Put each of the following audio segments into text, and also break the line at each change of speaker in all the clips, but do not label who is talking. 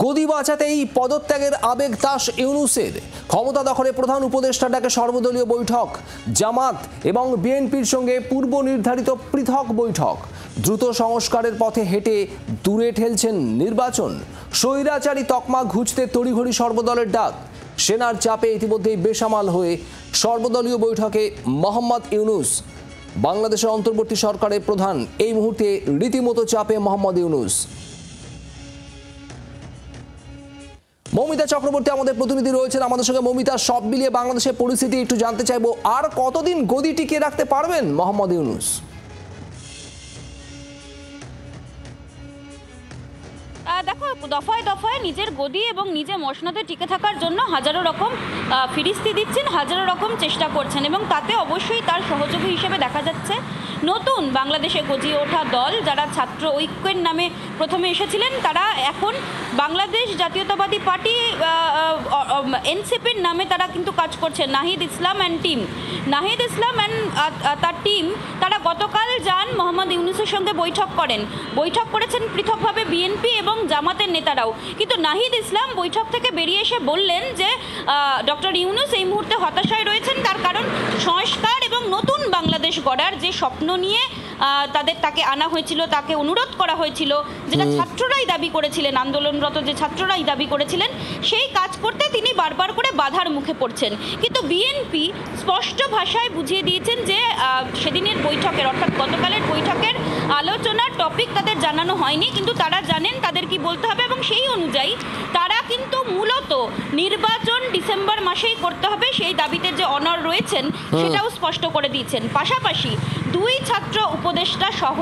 গদি বাঁচাতেই পদত্যাগের আবেগ তাস ইউনূসের। ক্ষমতা দখলে প্রধান উপদেষ্টা ডাকে সর্বদলীয় বৈঠক। জামাত এবং বিএনপির সঙ্গে পূর্ব নির্ধারিত পৃথক বৈঠক। দ্রুত সংস্কারের পথে হেঁটে দূরে ঠেলছেন নির্বাচন। স্বৈরাচারী তকমা ঘুচতে তড়িঘড়ি সর্বদলের ডাক। সেনার চাপে ইতিমধ্যেই বেসামাল হয়ে সর্বদলীয় বৈঠকে মোহাম্মদ ইউনূস। বাংলাদেশের অন্তর্বর্তী সরকারের প্রধান এই মুহূর্তে রীতিমতো চাপে মোহাম্মদ ইউনূস। মৌমিতা চক্রবর্তী আমাদের প্রতিনিধি রয়েছেন আমাদের সঙ্গে। মৌমিতা, সব মিলিয়ে বাংলাদেশের পরিস্থিতি একটু জানতে চাইবো, আর কতদিন গদি টিকিয়ে রাখতে পারবেন মোহাম্মদ ইউনূস?
দেখো, দফায় দফায় নিজের গদি এবং নিজে মসনদে টিকে থাকার জন্য হাজারো রকম ফিরিস্তি দিচ্ছেন, হাজারো রকম চেষ্টা করছেন, এবং তাতে অবশ্যই তার সহযোগী হিসেবে দেখা যাচ্ছে নতুন বাংলাদেশে গজিয়ে ওঠা দল, যারা ছাত্র ঐক্যের নামে প্রথমে এসেছিলেন, তারা এখন বাংলাদেশ জাতীয়তাবাদী পার্টি এনসিপির নামে তারা কিন্তু কাজ করছেন। Nahid Islam and team, Nahid Islam and তার টিম, তারা গতকাল যান মোহাম্মদ ইউনূসের সঙ্গে বৈঠক করেন। বৈঠক করেছেন পৃথকভাবে বিএনপি এবং জামাতের নেতারাও, কিন্তু নাহিদ ইসলাম বৈঠক থেকে বেরিয়ে এসে বললেন যে ডক্টর ইউনূস এই মুহূর্তে হতাশায় রয়েছেন, তার কারণ সংস্কার এবং নতুন বাংলাদেশ গড়ার যে স্বপ্ন নিয়ে তাকে আনা হয়েছিল, তাকে অনুরোধ করা হয়েছিল, যেটা ছাত্ররাই দাবি করেছিলেন, আন্দোলনরত যে ছাত্ররাই দাবি করেছিলেন, সেই কাজ করতে তিনি বারবার করে বাধার মুখে পড়ছেন। কিন্তু বিএনপি স্পষ্ট ভাষায় বুঝিয়ে দিয়েছেন যে সেদিনের বৈঠকের, অর্থাৎ গতকালের বৈঠকের আলোচনার টপিক তাদের জানানো হয়নি, কিন্তু তারা জানেন তাদের কি বলতে হবে, এবং সেই অনুযায়ী তারা কিন্তু মূলত নির্বাচন ডিসেম্বর মাসেই করতে হবে সেই দাবিতে যে অনড় রয়েছেন সেটাও স্পষ্ট করে দিয়েছেন। পাশাপাশি দুই ছাত্র উপদেষ্টা সহ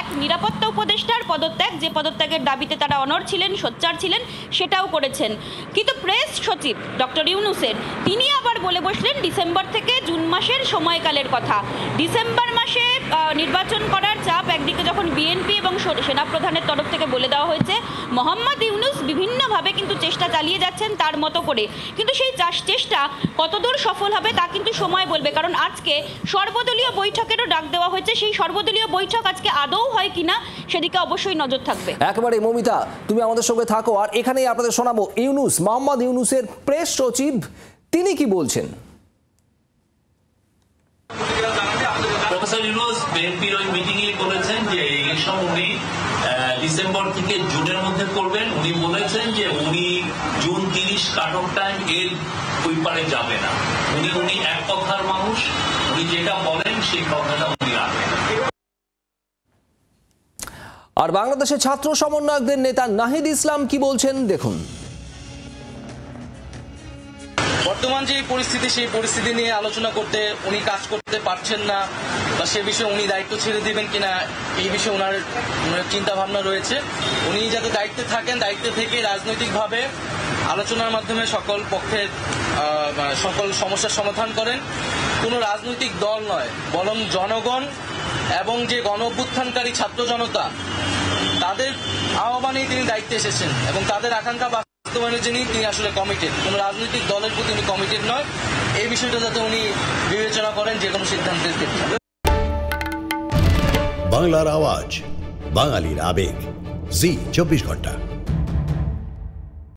এক নিরাপত্তা উপদেষ্টার পদত্যাগ, যে পদত্যাগের দাবিতে তারা অনড় ছিলেন, সোচ্চার ছিলেন, সেটাও করেছেন। কিন্তু প্রেস সচিব ডক্টর ইউনূসের তিনি আবার বলে বসলেন ডিসেম্বর থেকে জুন মাসের সময়কালের কথা। ডিসেম্বর মাসে নির্বাচন করার চাপ একদিকে যখন বিএনপি এবং সেনাপ্রধানের তরফ থেকে বলে দেওয়া হয়েছে, মোহাম্মদ ইউনূস বিভিন্নভাবে কিন্তু চেষ্টা চালিয়ে যাচ্ছেন তার মতো করে, কিন্তু সেই চেষ্টা কতদূর সফল হবে তা কিন্তু সময় বলবে, কারণ আজকে সর্বদলীয় বৈঠকেরও ডাক দেওয়া হয়েছে। সেই সর্বদলীয় বৈঠক আজকে আদৌ হয় কিনা সেদিকে অবশ্যই নজর থাকবে।
একেবারে মৌমিতা, তুমি আমাদের সঙ্গে থাকো, আর এখানেই আপনাদের শোনাবো ইউনূস, মোহাম্মদ ইউনূসের প্রেস সচিব, তিনি কি বলছেন।
প্রফেসর ইউনূস বিএনপির ওই মিটিংয়ে বলেছেন যে ইলেকশন উনি ডিসেম্বর থেকে জুনের মধ্যে করবেন। উনি বলেছেন যে উনি জুন 30 কাট অফ টাইম এর ওই পারে যাবে না। উনি এক কথার মানুষ, উনি যেটা বলেন সেই কথাটা উনি রাখেন।
আর বাংলাদেশের ছাত্র সমন্বয়কদের নেতা নাহিদ ইসলাম কি বলছেন দেখুন।
বর্তমান যে পরিস্থিতি, সেই পরিস্থিতি নিয়ে আলোচনা করতে উনি কাজ করতে পারছেন না, বা সে বিষয়ে উনি দায়িত্ব ছেড়ে দিবেন কিনা এই বিষয়ে ওনার চিন্তা ভাবনা রয়েছে। উনি যাতে দায়িত্বে থাকেন, দায়িত্বে থেকে রাজনৈতিকভাবে আলোচনার মাধ্যমে সকল পক্ষের সকল সমস্যার সমাধান করেন। কোনো রাজনৈতিক দল নয়, বরং জনগণ এবং যে গণ অভ্যুত্থানকারী ছাত্র জনতা, তাদের আহ্বানেই তিনি দায়িত্বে এসেছেন এবং তাদের আকাঙ্ক্ষা বাস্তবায়নের জন্য তিনি আসলে কমিটেড। কোনো রাজনৈতিক দলের প্রতি উনি কমিটেড নয়। এই বিষয়টা যাতে উনি বিবেচনা করেন যে কোনো সিদ্ধান্তের ক্ষেত্রে।
বাংলার আওয়াজ, বাঙালির আবেগ, জি 24 ঘন্টা।